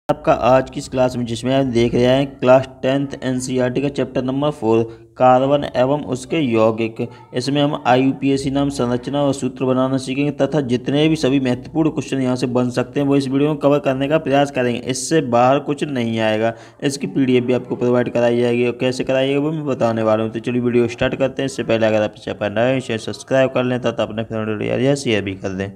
आपका आज की इस क्लास में जिसमें आप देख रहे हैं क्लास 10th एनसीईआरटी का चैप्टर नंबर 4 कार्बन एवं उसके यौगिक। इसमें हम आईयूपीएसी नाम संरचना और सूत्र बनाना सीखेंगे तथा जितने भी सभी महत्वपूर्ण क्वेश्चन यहां से बन सकते हैं वो इस वीडियो में कवर करने का प्रयास करेंगे। इससे बाहर कुछ नहीं आएगा। इसकी पीडीएफ भी आपको प्रोवाइड कराई जाएगी और कैसे कराइएगा वो मैं बताने वाला हूँ। तो चलिए वीडियो स्टार्ट करते हैं। इससे पहले अगर आप चैनल नए शेयर सब्सक्राइब कर लें तथा अपने फ्रेंड या शेयर भी कर दें।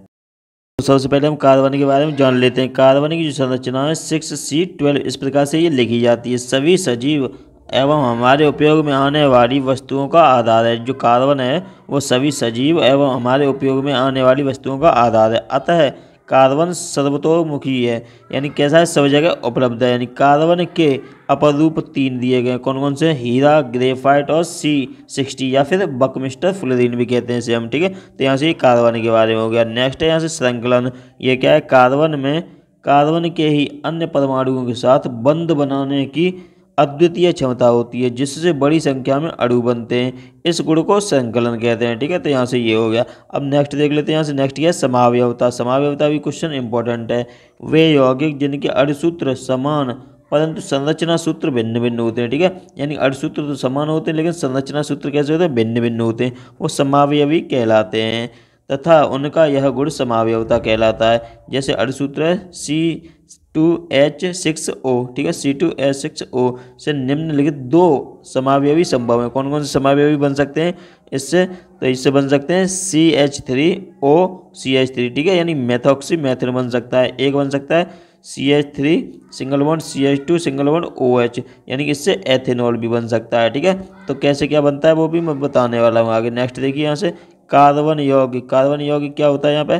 तो सबसे पहले हम कार्बन के बारे में जान लेते हैं। कार्बन की जो संरचना है 6C12 इस प्रकार से ये लिखी जाती है। सभी सजीव एवं हमारे उपयोग में आने वाली वस्तुओं का आधार है। जो कार्बन है वो सभी सजीव एवं हमारे उपयोग में आने वाली वस्तुओं का आधार है। अतः कार्बन सर्वतोमुखी है, यानी कैसा है, सब जगह उपलब्ध है। यानी कार्बन के अपर रूप 3 दिए गए, कौन कौन से, हीरा, ग्रेफाइट और C60 या फिर बकमिस्टर फ्लोरीन भी कहते हैं इसे हम, ठीक है। तो यहाँ से ये कार्बन के बारे में हो गया। नेक्स्ट है यहाँ से श्रृंखलन। ये क्या है, कार्बन में कार्बन के ही अन्य परमाणुओं के साथ बंध बनाने की अद्वितीय क्षमता होती है, जिससे बड़ी संख्या में अणु बनते हैं। इस गुण को संकलन कहते हैं, ठीक है। तो यहाँ से ये हो गया। अब नेक्स्ट देख लेते हैं। यहाँ से नेक्स्ट क्या है, समावयवता। समावयवता भी क्वेश्चन इंपॉर्टेंट है। वे यौगिक जिनके अणुसूत्र समान परंतु संरचना सूत्र भिन्न भिन्न होते हैं, ठीक है। यानी अणुसूत्र तो समान होते हैं लेकिन संरचना सूत्र कैसे होते हैं, भिन्न भिन्न होते हैं, वो समावयवी कहलाते हैं तथा उनका यह गुण समावयवता कहलाता है। जैसे अणुसूत्र है C2H6O, ठीक है। C2H6O से निम्नलिखित 2 समावयवी संभव है। कौन कौन से समावयवी बन सकते हैं इससे, तो इससे बन सकते हैं CH3O CH3, ठीक है। यानी मेथॉक्सी मेथिन बन सकता है। एक बन सकता है CH3 single bond CH2 single bond OH, यानी कि इससे एथेनॉल भी बन सकता है, ठीक है। तो कैसे क्या बनता है वो भी मैं बताने वाला हूँ आगे। नेक्स्ट देखिए यहाँ से कार्बन यौगिक। कार्बन यौगिक क्या होता है, यहाँ पे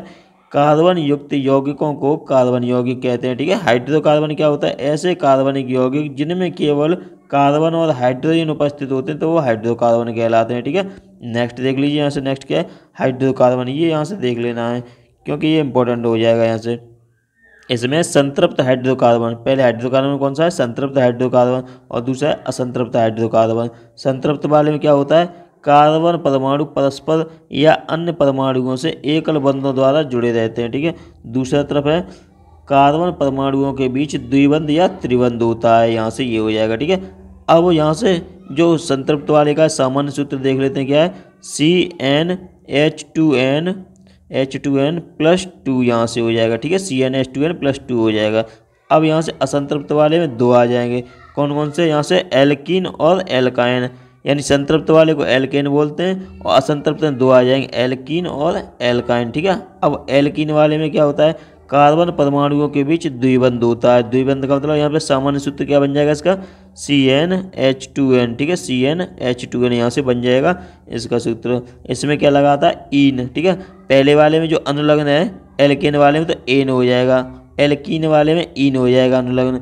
कार्बन युक्त यौगिकों को कार्बन यौगिक कहते हैं, ठीक है। हाइड्रोकार्बन क्या होता है, ऐसे कार्बनिक यौगिक जिनमें केवल कार्बन और हाइड्रोजन उपस्थित होते हैं तो वो हाइड्रोकार्बन कहलाते हैं, ठीक है। नेक्स्ट देख लीजिए यहाँ से। नेक्स्ट क्या है, हाइड्रोकार्बन। ये यहाँ से देख लेना है क्योंकि ये इंपॉर्टेंट हो जाएगा यहाँ से। इसमें संतृप्त हाइड्रोकार्बन, पहले हाइड्रोकार्बन कौन सा है, संतृप्त हाइड्रोकार्बन, और दूसरा है असंतृप्त हाइड्रोकार्बन। संतृप्त वाले में क्या होता है, कार्बन परमाणु परस्पर या अन्य परमाणुओं से एकल बंधों द्वारा जुड़े रहते हैं, ठीक है। दूसरा तरफ है कार्बन परमाणुओं के बीच द्विबंध या त्रिबंध होता है। यहाँ से ये हो जाएगा, ठीक है। अब यहाँ से जो संतृप्त वाले का सामान्य सूत्र देख लेते हैं, क्या है, CnH2n+2 यहाँ से हो जाएगा, ठीक है। CnH2n+2 हो जाएगा। अब यहाँ से असंतृप्त वाले में 2 आ जाएंगे। कौन कौन से, यहाँ से एल्कीन और एल्काइन, यानी संतृप्त वाले को एल्केन बोलते हैं और असंतृप्त में 2 आ जाएंगे, एल्कीन और एल्काइन, ठीक है। अब एल्कीन वाले में क्या होता है, कार्बन परमाणुओं के बीच द्विबंध होता है। द्विबंध का मतलब यहाँ पे सामान्य सूत्र क्या बन जाएगा इसका, CnH2n, ठीक है। CnH2n यहाँ से बन जाएगा इसका सूत्र। इसमें क्या लगा था, ईन, ठीक है। पहले वाले में जो अनुलग्न है एल्केन वाले में तो एन हो जाएगा, एल्कीन वाले में ईन हो जाएगा अनुलग्न,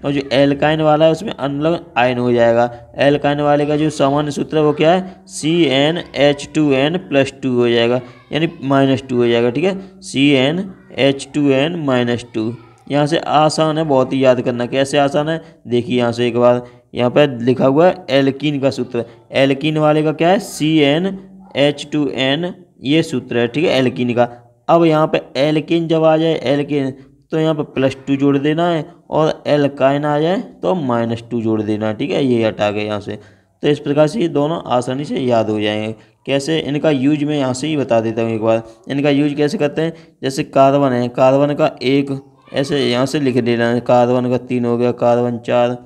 और जो एल्काइन वाला है उसमें अनुलग्न आयन हो जाएगा। एल्काइन वाले का जो सामान्य सूत्र है वो क्या है, CnH2n+2 हो जाएगा, यानी -2 हो जाएगा, ठीक है। CnH2n-2। यहाँ से आसान है बहुत ही याद करना। कैसे आसान है, देखिए यहाँ से एक बार, यहाँ पर लिखा हुआ है एल्कीन का सूत्र। एल्कीन वाले का क्या है, CnH2n, ये सूत्र है, ठीक है, एल्कीन का। अब यहाँ पे एल्कीन जब आ जाए एल्कीन तो यहाँ पर +2 जोड़ देना है, और एल्काइन आ जाए तो -2 जोड़ देना है, ठीक है। ये हटा गए यहाँ से। तो इस प्रकार से ये दोनों आसानी से याद हो जाएंगे। कैसे, इनका यूज मैं यहाँ से ही बता देता हूँ एक बार। इनका यूज कैसे करते हैं, जैसे कार्बन है, कार्बन का 1 ऐसे यहाँ से लिख देना है, कार्बन का 3 हो गया, कार्बन 4,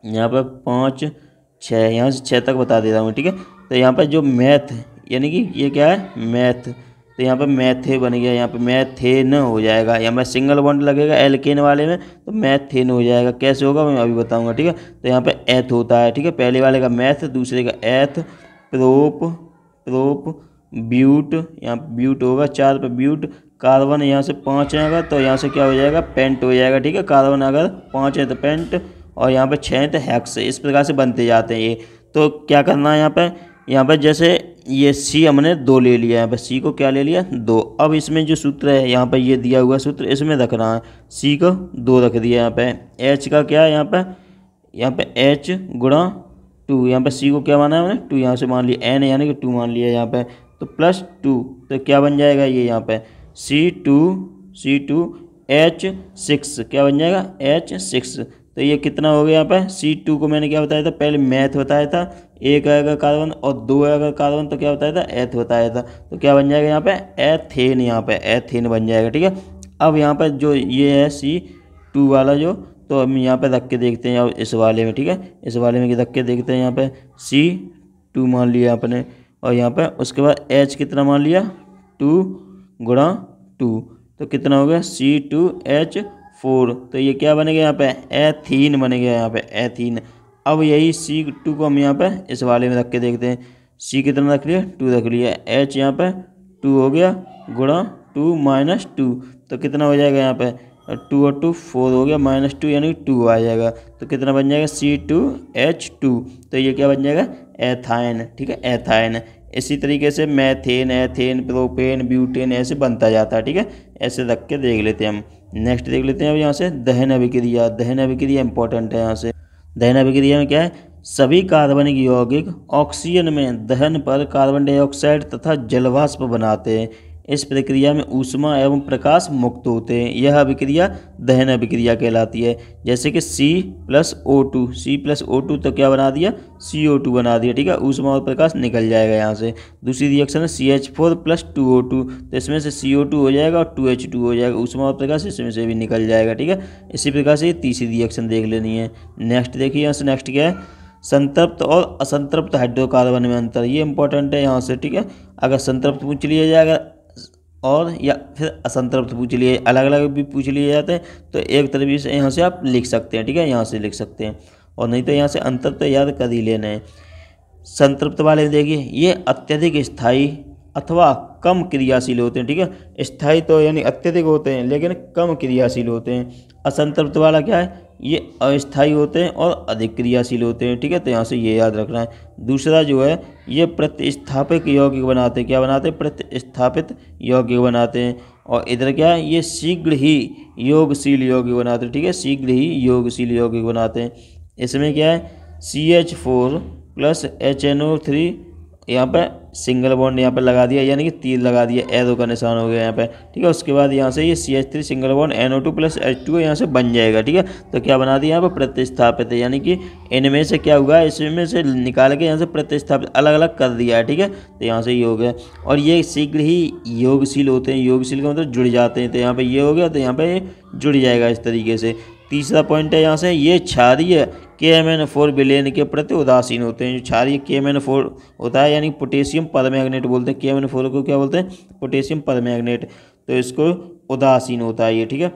यहाँ पर 5 6, यहाँ से 6 तक बता देता हूँ, ठीक है। तो यहाँ पर जो मैथ, यानी कि ये क्या है, मैथ, तो यहाँ पे मैथे बन गया, यहाँ पे मैथेन हो जाएगा। यहाँ पे सिंगल बॉन्ड लगेगा एल्केन वाले में तो मैथेन हो जाएगा। कैसे होगा मैं अभी बताऊंगा, ठीक है। तो यहाँ पे एथ होता है, ठीक है। पहले वाले का मैथ, दूसरे का एथ, प्रोप ब्यूट, यहाँ ब्यूट होगा 4 पे ब्यूट। कार्बन यहाँ से 5 आएगा तो यहाँ से क्या हो जाएगा, पेंट हो जाएगा, ठीक है। कार्बन अगर 5 है तो पेंट, और यहाँ पे 6 है तो हेक्स। इस प्रकार से बनते जाते हैं ये। तो क्या करना है यहाँ पे जैसे ये C हमने 2 ले लिया, यहाँ पे C को क्या ले लिया, 2। अब इसमें जो सूत्र है यहाँ पे ये दिया हुआ सूत्र इसमें रखना है, C को 2 रख दिया। यहाँ पे H का क्या है, यहाँ पे H गुणा 2, यहाँ पे C को क्या माना है हमने, 2 यहाँ से मान लिया, N यानी कि 2 मान लिया यहाँ पे, तो +2, तो क्या बन जाएगा ये यहाँ पे C2 H6 क्या बन जाएगा H6। तो ये कितना हो गया यहाँ पे C2 को मैंने क्या बताया था, पहले मैथ बताया था, एक आएगा कार्बन और दो आएगा कार्बन, तो क्या बताया था एथ बताया था। तो क्या बन जाएगा यहाँ पे एथेन, यहाँ पे एथेन बन जाएगा। ठीक है, अब यहाँ पे जो ये है C2 वाला जो, तो हम यहाँ पे रख के देखते हैं इस वाले में। ठीक है, इस वाले में रख के देखते हैं, यहाँ पे C2 मान लिया आपने, और यहाँ पे उसके बाद H कितना मान लिया 2 गुणा 2, तो कितना हो गया C2H4। तो ये क्या बनेगा यहाँ पे एथीन बनेगा, यहाँ पे एथीन। अब यही C2 को हम यहाँ पे इस वाले में रख के देखते हैं, C कितना रख लिया 2 रख लिया, H यहाँ पे 2 हो गया गुणा 2 माइनस 2, तो कितना हो जाएगा यहाँ पे 2 और 2 4 हो गया, माइनस 2 यानी 2 आ जाएगा। तो कितना बन जाएगा C2H2, तो ये क्या बन जाएगा एथाइन। ठीक है, एथाइन। इसी तरीके से मैथेन, एथेन, प्रोपेन, ब्यूटेन ऐसे बनता जाता है। ठीक है, ऐसे रख के देख लेते हैं हम। नेक्स्ट देख लेते हैं अब यहाँ से दहन अभिक्रिया। दहन अभिक्रिया इंपॉर्टेंट है यहाँ से। दहन अभिक्रिया में क्या है, सभी कार्बनिक यौगिक ऑक्सीजन में दहन पर कार्बन डाइऑक्साइड तथा जलवाष्प बनाते हैं। इस प्रक्रिया में ऊष्मा एवं प्रकाश मुक्त होते हैं। यह अभिक्रिया दहन अभिक्रिया कहलाती है। जैसे कि C+O2 तो क्या बना दिया CO2 बना दिया। ठीक है, ऊष्मा और प्रकाश निकल जाएगा यहाँ से। दूसरी रिएक्शन है CH4+2O2, तो इसमें से CO2 हो जाएगा और 2H2 हो जाएगा, ऊष्मा और प्रकाश इसमें से भी निकल जाएगा। ठीक है, इसी प्रकार से ये तीसरी रिएक्शन देख लेनी है। नेक्स्ट देखिए यहाँ से, नेक्स्ट क्या है, संतृप्त और असंतृप्त हाइड्रोकार्बन में अंतर। ये इंपॉर्टेंट है यहाँ से। ठीक है, अगर संतृप्त पूछ लिया जाएगा और या फिर असंतृप्त पूछ लिए, अलग अलग भी पूछ लिए जाते हैं, तो एक तरीके से यहाँ से आप लिख सकते हैं। ठीक है, यहाँ से लिख सकते हैं, और नहीं तो यहाँ से अंतर तो याद कर ही लेना है। संतृप्त वाले में देखिए, ये अत्यधिक स्थायी अथवा कम क्रियाशील होते हैं। ठीक है, स्थायी तो यानी अत्यधिक होते हैं लेकिन कम क्रियाशील होते हैं। असंतृप्त वाला क्या है, ये अस्थायी होते हैं और अधिक क्रियाशील होते हैं। ठीक है, तो यहाँ से ये याद रखना है। दूसरा जो है, ये प्रतिस्थापित यौगिक बनाते हैं। क्या बनाते हैं, प्रतिस्थापित यौगिक बनाते हैं। और इधर क्या है, ये शीघ्र ही योगशील यौगिक बनाते हैं। ठीक है, शीघ्र ही योगशील यौगिक बनाते हैं। इसमें क्या है, CH4+HNO3, यहाँ पे सिंगल बॉन्ड यहाँ पे लगा दिया, यानी कि तीर लगा दिया, एरो का निशान हो गया यहाँ पे। ठीक है, उसके बाद यहाँ से ये CH3 सिंगल बॉन्ड NO2+H2 यहाँ से बन जाएगा। ठीक है, तो क्या बना दिया यहाँ पे प्रतिस्थापित है, यानी कि इनमें से क्या हुआ, इसमें से निकाल के यहाँ से प्रतिस्थापित अलग अलग कर दिया है। ठीक है, तो यहाँ से ये हो गया। और ये शीघ्र ही योगशील होते हैं। योगशील का मतलब जुड़ जाते हैं, तो यहाँ पर ये हो गया, तो यहाँ पर जुड़ जाएगा इस तरीके से। तीसरा पॉइंट है यहाँ से, ये क्षारीय KMnO4 विलयन के प्रति उदासीन होते हैं। जो क्षारीय KMnO4 होता है, यानी पोटेशियम परमैंगनेट बोलते हैं। KMnO4 को क्या बोलते हैं, पोटेशियम परमैंगनेट, तो इसको उदासीन होता है ये। ठीक है,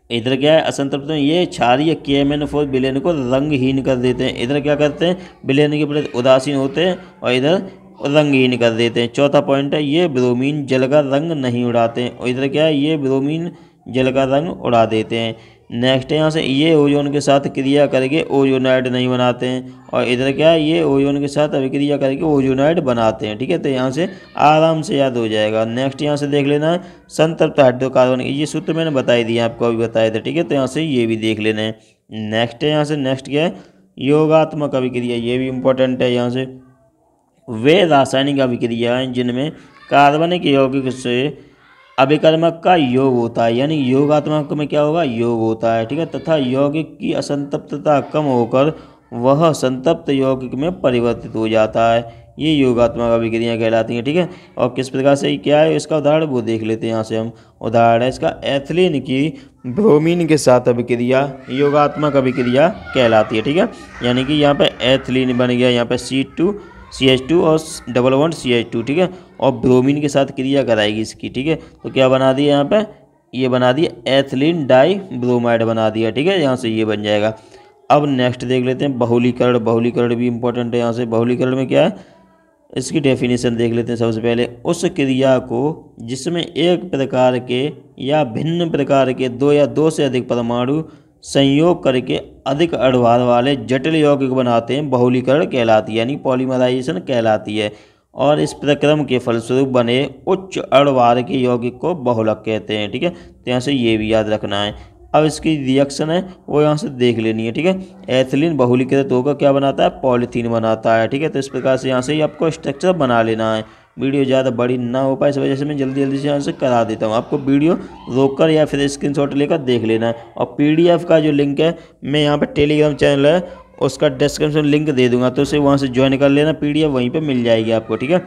इधर क्या है, असंतृप्त में ये क्षारीय KMnO4 विलयन को रंगहीन कर देते हैं। इधर क्या करते हैं, विलयन के प्रति उदासीन होते हैं और इधर रंगहीन कर देते हैं। चौथा पॉइंट है, ये ब्रोमीन जल का रंग नहीं उड़ाते हैं, और इधर क्या है, ये ब्रोमीन जल का रंग उड़ा देते हैं। नेक्स्ट है यहाँ से, ये ओजोन के साथ क्रिया करके ओजोनाइड नहीं बनाते हैं, और इधर क्या है, ये ओजोन के साथ अभिक्रिया करके ओजोनाइड बनाते हैं। ठीक है, तो यहाँ से आराम से याद हो जाएगा। नेक्स्ट यहाँ से देख लेना है, संतृप्त हाइड्रोकार्बन, ये सूत्र मैंने बता ही दिया, आपको अभी बताया था। ठीक है, तो यहाँ से ये भी देख लेना है। नेक्स्ट है यहाँ से, नेक्स्ट क्या है, योगात्मक अभिक्रिया, ये भी इंपॉर्टेंट है। यहाँ से वे रासायनिक अभिक्रियाएँ जिनमें कार्बनिक यौगिक से अभिकर्मक का योग होता है, यानी योगात्मक में क्या होगा, योग होता है। ठीक है, तथा यौगिक की असंतृप्तता कम होकर वह संतृप्त यौगिक में परिवर्तित हो जाता है। ये योगात्मक अभिक्रियाएं कहलाती हैं। ठीक है, और किस प्रकार से क्या है इसका उदाहरण वो देख लेते हैं। यहाँ से हम उदाहरण है इसका, एथिलीन की ब्रोमीन के साथ अभिक्रिया योगात्मक अभिक्रिया कहलाती है। ठीक है, यानी कि यहाँ पे एथिलीन बन गया, यहाँ पे CH2 और डबल बॉन्ड CH2। ठीक है, और ब्रोमीन के साथ क्रिया कराएगी इसकी। ठीक है, तो क्या बना दिया यहाँ पे, ये बना दिया एथिलीन डाई ब्रोमाइड बना दिया। ठीक है, यहाँ से ये बन जाएगा। अब नेक्स्ट देख लेते हैं बहुलीकरण। बहुलीकरण भी इंपॉर्टेंट है। यहाँ से बहुलीकरण में क्या है, इसकी डेफिनेशन देख लेते हैं। सबसे पहले, उस क्रिया को जिसमें एक प्रकार के या भिन्न प्रकार के दो या दो से अधिक परमाणु संयोग करके अधिक अणुभार वाले जटिल यौगिक बनाते हैं, बहुलीकरण कहलाती है, यानी पॉलीमराइजेशन कहलाती है। और इस प्रक्रम के फलस्वरूप बने उच्च अणुभार के यौगिक को बहुलक कहते हैं। ठीक है, तो यहाँ से ये भी याद रखना है। अब इसकी रिएक्शन है वो यहाँ से देख लेनी है। ठीक है, एथिलीन बहुलीकृत होकर क्या बनाता है, पॉलीथीन बनाता है। ठीक है, तो इस प्रकार से यहाँ से ही आपको स्ट्रक्चर बना लेना है। वीडियो ज़्यादा बड़ी ना हो पाए, इस वजह से मैं जल्दी जल्दी से यहाँ से करा देता हूँ। आपको वीडियो रोककर या फिर स्क्रीनशॉट लेकर देख लेना है। और PDF का जो लिंक है मैं यहाँ पर टेलीग्राम चैनल है उसका डिस्क्रिप्शन लिंक दे दूँगा, तो उसे वहाँ से ज्वाइन कर लेना। PDF वहीं पर मिल जाएगी आपको, ठीक है।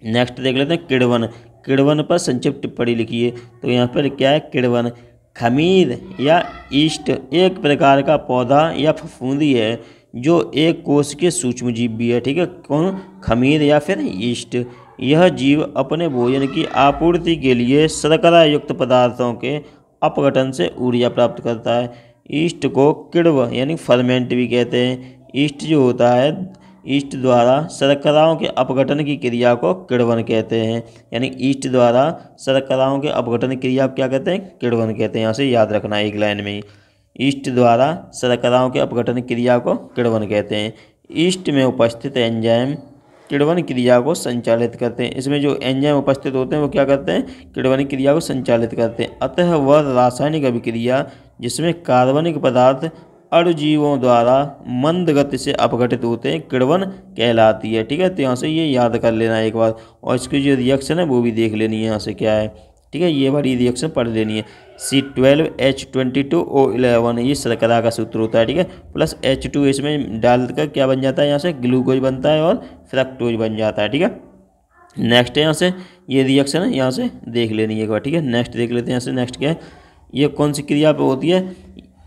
नेक्स्ट देख लेते हैं किड़वन। किड़वन पर संक्षिप्त टिप्पणी लिखिए। तो यहाँ पर क्या है, किड़वन खमीर या ईस्ट एक प्रकार का पौधा या फफूंदी है जो एक कोश के सूक्ष्म जीव भी है, ठीक है। कौन, खमीर या फिर ईस्ट। यह जीव अपने भोजन की आपूर्ति के लिए शर्करा युक्त पदार्थों के अपघटन से ऊर्जा प्राप्त करता है। ईस्ट को किड़व यानी फर्मेंट भी कहते हैं। ईस्ट जो होता है, ईस्ट द्वारा शर्कराओं के अपघटन की क्रिया को किड़वन कहते हैं। यानी ईस्ट द्वारा शर्कराओं के अपघटन क्रिया क्या कहते हैं, किड़वन कहते हैं। यहाँ से याद रखना है एक लाइन में ही, ईस्ट द्वारा शर्कराओं के अपघटन क्रिया को किड़वन कहते हैं। ईस्ट में उपस्थित एंजाइम किड़वन क्रिया को संचालित करते हैं। इसमें जो एंजाइम उपस्थित होते हैं वो क्या करते हैं, किड़वन क्रिया को संचालित करते हैं। अतः वह रासायनिक अभिक्रिया जिसमें कार्बनिक पदार्थ अणुजीवों द्वारा मंद गति से अपघटित होते हैं किड़वन कहलाती है, ठीक है। तो यहाँ से ये याद कर लेना एक बार, और इसकी जो रिएक्शन है वो भी देख लेनी है यहाँ से क्या है, ठीक है। ये वाली रिएक्शन पढ़ लेनी है। C12H22O11 ये शर्करा का सूत्र होता है, ठीक है। प्लस H2 इसमें डालकर क्या बन जाता है, यहाँ से ग्लूकोज बनता है और फ्रक्टोज बन जाता है, ठीक है। नेक्स्ट है यहाँ से ये रिएक्शन है, यहाँ से देख लेनी है एक बार, ठीक है। नेक्स्ट देख लेते हैं यहाँ से। नेक्स्ट क्या है, ये कौन सी क्रिया पे होती है,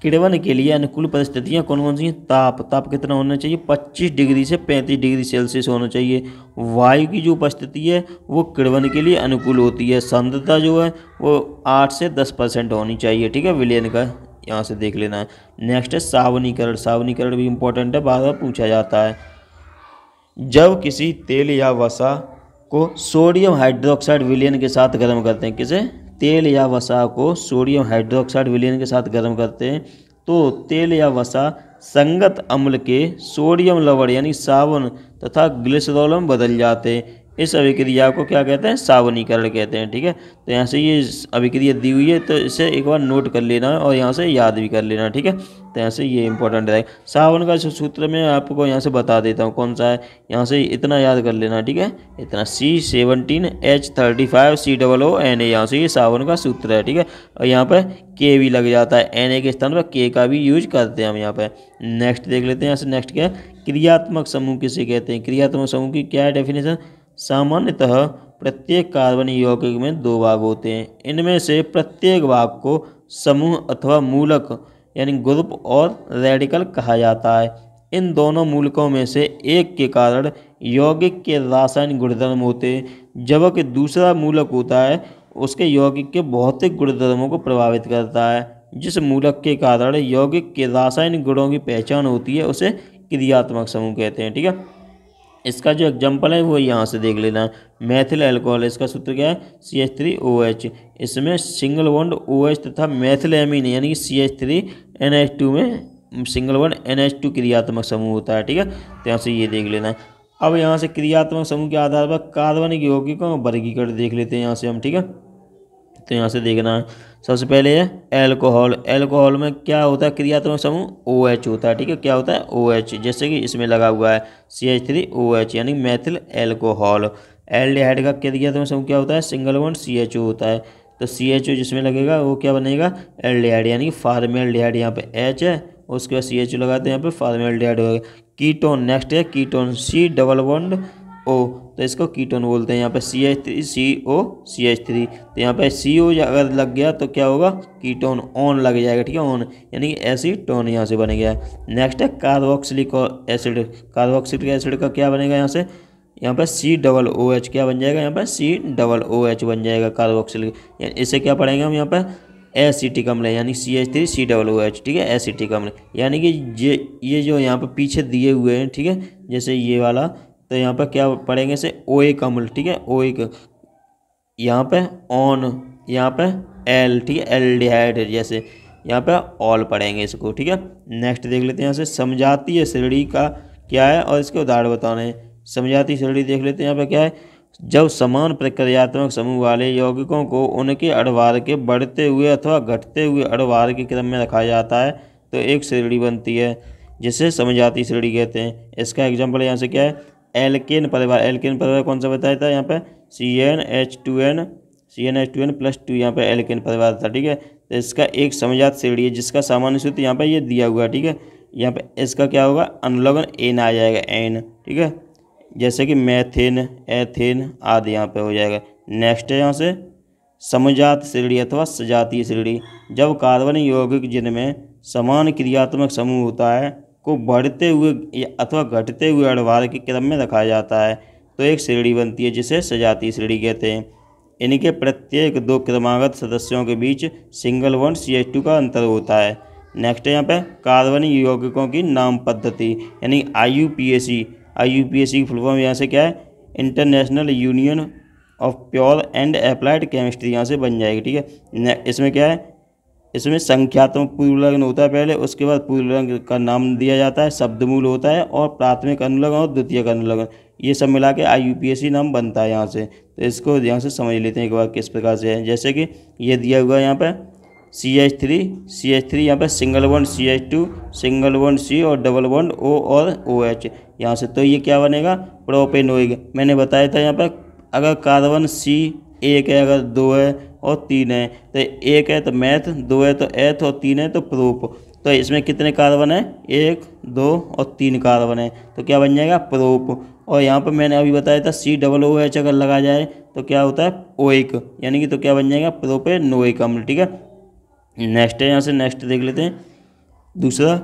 किड़वन के लिए अनुकूल परिस्थितियाँ कौन कौन सी हैं। ताप कितना होना चाहिए, 25 डिग्री से 35 डिग्री सेल्सियस होना चाहिए। वायु की जो उपस्थिति है वो किड़वन के लिए अनुकूल होती है। सांद्रता जो है वो 8 से 10% होनी चाहिए, ठीक है, विलयन का, यहाँ से देख लेना है। नेक्स्ट है सावनीकरण। सावनीकरण भी इंपॉर्टेंट है, बार बार पूछा जाता है। जब किसी तेल या वसा को सोडियम हाइड्रोक्साइड विलयन के साथ गर्म करते हैं, किसे, तेल या वसा को सोडियम हाइड्रोक्साइड विलयन के साथ गर्म करते हैं, तो तेल या वसा संगत अम्ल के सोडियम लवण यानी सावन तथा ग्लिसरॉल में बदल जाते हैं। इस अभिक्रिया को क्या कहते हैं, सावनीकरण कहते हैं, ठीक है। तो यहाँ से ये अभिक्रिया दी हुई है, तो इसे एक बार नोट कर लेना है और यहाँ से याद भी कर लेना, ठीक है। तो यहाँ से ये इंपॉर्टेंट है। सावन का सूत्र मैं आपको यहाँ से बता देता हूँ कौन सा है, यहाँ से इतना याद कर लेना, ठीक है। इतना C17H35COONA, यहाँ से ये सावन का सूत्र है, ठीक है। और यहाँ पर के भी लग जाता है, Na के स्थान पर के का भी यूज करते हैं हम यहाँ पर। नेक्स्ट देख लेते हैं यहाँ से। नेक्स्ट क्या है, क्रियात्मक समूह किसे कहते हैं। क्रियात्मक समूह की क्या है डेफिनेशन, सामान्यतः प्रत्येक कार्बनिक यौगिक में 2 भाग होते हैं। इनमें से प्रत्येक भाग को समूह अथवा मूलक यानी ग्रुप और रेडिकल कहा जाता है। इन दोनों मूलकों में से एक के कारण यौगिक के रासायनिक गुणधर्म होते हैं, जबकि दूसरा मूलक होता है उसके यौगिक के भौतिक गुणधर्मों को प्रभावित करता है। जिस मूलक के कारण यौगिक के रासायनिक गुणों की पहचान होती है उसे क्रियात्मक समूह कहते हैं, ठीक है। इसका जो एग्जाम्पल है वो यहाँ से देख लेना है। मैथिल अल्कोहल, इसका सूत्र क्या है, CH3OH। इसमें सिंगल बॉन्ड OH तथा मैथिल एमीन यानी CH3NH2 में सिंगल बॉन्ड NH2 क्रियात्मक समूह होता है, ठीक है। तो यहाँ से ये देख लेना है। अब यहाँ से क्रियात्मक समूह के आधार पर कार्बनिक यौगिकों का वर्गीकरण देख लेते हैं यहाँ से हम, ठीक है। तो यहाँ से देखना है, सबसे पहले है एल्कोहल। एल्कोहल में क्या होता है, क्रियात्मक समूह OH होता है, ठीक है। क्या होता है, OH, जैसे कि इसमें लगा हुआ है CH3OH यानी मैथिल एल्कोहल। एल्डिहाइड का क्रियात्मक समूह क्या होता है, सिंगल बॉन्ड CHO होता है। तो CHO जिसमें लगेगा वो क्या बनेगा, एल्डिहाइड यानी फार्मेल्डिहाइड। यहाँ पे H है, उसके बाद CHO लगाते हैं, यहाँ पे फार्मेल्डिहाइड होगा। कीटोन, नेक्स्ट है ketone, C double bond O, तो इसको कीटोन बोलते हैं। यहाँ पे CH3CO CH3, तो यहाँ पे CO अगर लग गया तो क्या होगा, कीटोन, ऑन लग जाएगा, ठीक है, ऑन यानी एसीटोन यहाँ से बन गया। नेक्स्ट है कार्बोक्सिलिक एसिड। कार्बोक्सिलिक एसिड का क्या बनेगा यहाँ पे COOH क्या बन जाएगा, यहाँ पे COOH बन जाएगा कार्बोक्सिलिक। इसे क्या पढ़ेंगे हम यहाँ पे, एसिटिक अम्ल यानी CH3COOH, ठीक है, एसिटिक अम्ल। यानी कि ये जो यहाँ पे पीछे दिए हुए हैं, ठीक है, जैसे ये वाला, तो यहाँ पर क्या पढ़ेंगे इसे, ओइक अम्ल, ठीक है, ओइक, यहाँ पे ऑन, यहाँ पे एल, ठीक है, एल्डिहाइड, जैसे यहाँ पे ऑल पढ़ेंगे इसको, ठीक है। नेक्स्ट देख लेते हैं यहाँ से समजातीय श्रेणी का क्या है और इसके उदाहरण बताने हैं। समजातीय श्रेणी देख लेते हैं, यहाँ पे क्या है, जब समान प्रक्रियात्मक समूह वाले यौगिकों को उनके अणुभार के बढ़ते हुए अथवा घटते हुए अणुभार के क्रम में रखा जाता है तो एक श्रेणी बनती है जिसे समजातीय श्रेणी कहते हैं। इसका एग्जाम्पल यहाँ से क्या है, एल्केन परिवार कौन सा बताया था यहाँ पे CnH2n +2 यहाँ पे एल्केन परिवार था। ठीक है, तो इसका एक समजात श्रेणी है जिसका सामान्य सूत्र यहाँ पे ये दिया हुआ है। ठीक है, यहाँ पे इसका क्या होगा, अनुलग्न एन आ जाएगा, एन। ठीक है, जैसे कि मैथेन, एथेन आदि यहाँ पे हो जाएगा। नेक्स्ट है यहाँ से समजात श्रेणी अथवा सजातीय श्रेणी। जब कार्बनिक यौगिक जिनमें समान क्रियात्मक समूह होता है को बढ़ते हुए अथवा घटते हुए अणुभार के क्रम में रखा जाता है तो एक श्रेणी बनती है जिसे सजातीय श्रेणी कहते हैं। इनके प्रत्येक दो क्रमागत सदस्यों के बीच सिंगल बॉन्ड CH2 का अंतर होता है। नेक्स्ट है यहाँ पे कार्बनिक यौगिकों की नाम पद्धति, यानी IUPAC की फुल फॉर्म यहाँ से क्या है, international union of pure and applied chemistry यहाँ से बन जाएगी। ठीक है, इसमें क्या है, इसमें संख्यात्मक पूर्वलग्न होता है पहले, उसके बाद पूर्वलग्न का नाम दिया जाता है, शब्दमूल होता है और प्राथमिक अनुलग्न और द्वितीयक अनुलग्न, ये सब मिला के IUPAC नाम बनता है यहाँ से। तो इसको यहाँ से समझ लेते हैं एक बार किस प्रकार से है। जैसे कि ये दिया हुआ है यहाँ पे CH3 यहाँ पे single bond CH2, single bond C और डबल बॉन्ड O और OH यहाँ से, तो ये क्या बनेगा, प्रोपेनोइक। मैंने बताया था यहाँ पे अगर कार्बन C एक है, अगर दो है और तीन है, तो एक है तो मैथ, दो है तो एथ और तीन है तो प्रोप। तो इसमें कितने कार्बन है, 1 2 और 3 कार्बन है, तो क्या बन जाएगा, प्रोप। और यहाँ पर मैंने अभी बताया था COOH अगर लगा जाए तो क्या होता है, ओइक, यानी कि तो क्या बन जाएगा, प्रोपेनोइक अम्ल। ठीक है, नेक्स्ट है यहाँ से, नेक्स्ट देख लेते हैं दूसरा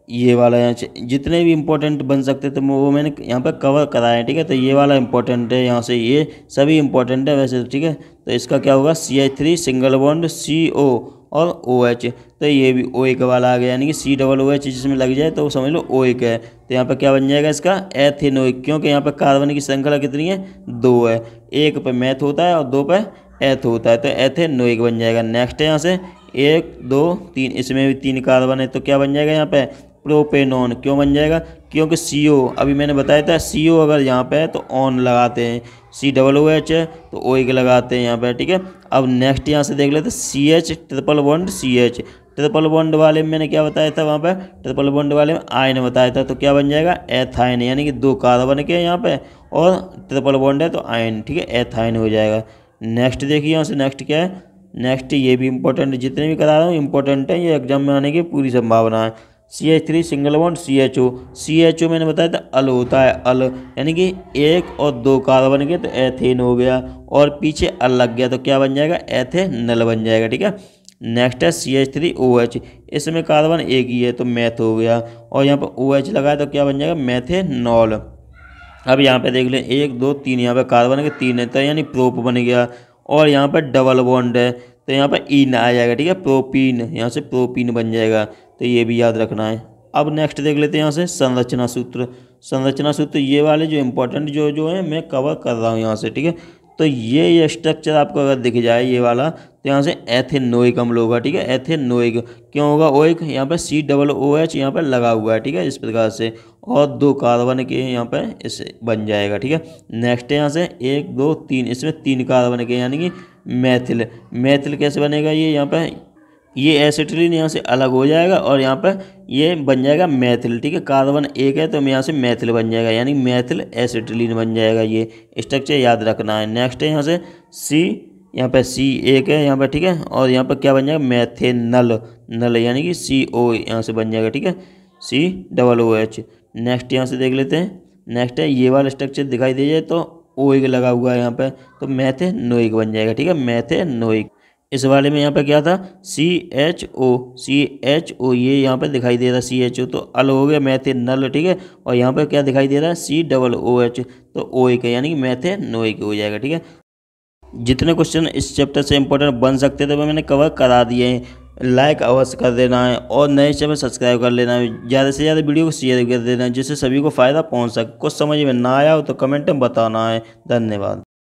ये वाला। यहाँ से जितने भी इंपॉर्टेंट बन सकते थे वो मैंने यहाँ पर कवर कराया है। ठीक है, तो ये वाला इंपॉर्टेंट है, यहाँ से ये सभी इंपॉर्टेंट है वैसे। ठीक है, तो इसका क्या होगा, CH3 सिंगल बॉन्ड CO और OH, तो ये भी OH वाला आ गया, यानी कि COOH जिसमें लग जाए तो समझ लो OH है। तो यहाँ पर क्या बन जाएगा इसका, एथेनोइक, क्योंकि यहाँ पर कार्बन की श्रृंखला कितनी है, 2 है, एक पे मैथ होता है और 2 पे एथ होता है, तो एथेनोइक बन जाएगा। नेक्स्ट है यहाँ से 1 2 3, इसमें भी 3 कार्बन है, तो क्या बन जाएगा यहाँ पे, प्रोपेनॉन। क्यों बन जाएगा, क्योंकि CO अभी मैंने बताया था CO अगर यहाँ पे है तो ऑन लगाते हैं, COOH है तो OH लगाते हैं यहाँ पे। ठीक है, अब नेक्स्ट यहाँ से देख लेते हैं CH triple bond CH, triple bond वाले में मैंने क्या बताया था, वहाँ पे ट्रिपल बॉन्ड वाले में आयन बताया था, तो क्या बन जाएगा, एथाइन, यानी कि 2 कार्बन के यहाँ पे और ट्रिपल बॉन्ड है तो आयन। ठीक है, एथाइन हो जाएगा। नेक्स्ट देखिए यहाँ से, नेक्स्ट क्या है, नेक्स्ट ये भी इंपॉर्टेंट है, जितने भी करा रहा हूँ इंपॉर्टेंट है, ये एग्जाम में आने की पूरी संभावना है। CH3 सिंगल बॉन्ड CHO मैंने बताया था अल होता है, अल, यानी कि 1 और 2 कार्बन के तो एथेन हो गया और पीछे अल लग गया तो क्या बन जाएगा, एथेनल बन जाएगा। ठीक है, नेक्स्ट है CH3OH, इसमें कार्बन एक ही है तो मैथ हो गया और यहाँ पर OH लगाया तो क्या बन जाएगा, मैथेनॉल। अब यहाँ पे देख लें 1 2 3, यहाँ पे कार्बन के 3 है तो यानी प्रोप बन गया और यहाँ पर डबल बॉन्ड है तो यहाँ पर इन आ जाएगा। ठीक है, प्रोपीन, यहाँ से प्रोपीन बन जाएगा, तो ये भी याद रखना है। अब नेक्स्ट देख लेते हैं यहाँ से संरचना सूत्र ये वाले जो इंपॉर्टेंट जो है मैं कवर कर रहा हूँ यहाँ से। ठीक है, तो ये स्ट्रक्चर आपको अगर दिख जाए ये वाला तो यहाँ से एथेनोइक अम्ल होगा। ठीक है, एथेनोइक क्यों होगा, ओइक, यहाँ पर COOH यहाँ पर लगा हुआ है। ठीक है, इस प्रकार से और 2 कार्बन के यहाँ पर इसे बन जाएगा। ठीक है, नेक्स्ट है यहाँ से 1 2 3, इसमें 3 कार्बन के यानी कि मैथिल कैसे बनेगा, ये यहाँ पर ये एसिटिलीन यहाँ से अलग हो जाएगा और यहाँ पर ये बन जाएगा मैथिल। ठीक है, कार्बन एक है तो यहाँ से मैथिल बन जाएगा, यानी मैथिल एसिटिलीन बन जाएगा। ये स्ट्रक्चर याद रखना है। नेक्स्ट है यहाँ से यहाँ पर C एक है यहाँ पर। ठीक है, और यहाँ पर क्या बन जाएगा, मैथेनल, यानी कि CO यहाँ से बन जाएगा। ठीक है, COOH। नेक्स्ट यहाँ से देख लेते हैं, नेक्स्ट है ये वाला स्ट्रक्चर दिखाई दे जाए तो OH लगा हुआ है यहाँ पर तो मैथेनोइक बन जाएगा। ठीक है, मैथेनोइक। इस वाले में यहाँ पे क्या था, CHO ये यहाँ पे दिखाई दे रहा है CHO तो अल हो गया, मैथेनल। ठीक है, और यहाँ पे क्या दिखाई दे रहा है, COOH तो OH यानी कि मैथेनोइक हो जाएगा। ठीक है, जितने क्वेश्चन इस चैप्टर से इंपॉर्टेंट बन सकते थे वो मैंने कवर करा दिए हैं। लाइक अवश्य कर देना है और नए चैनल सब्सक्राइब कर लेना है, ज़्यादा से ज़्यादा वीडियो को शेयर कर देना है जिससे सभी को फ़ायदा पहुँच सके। कुछ समझ में ना आया हो तो कमेंट में बताना है। धन्यवाद।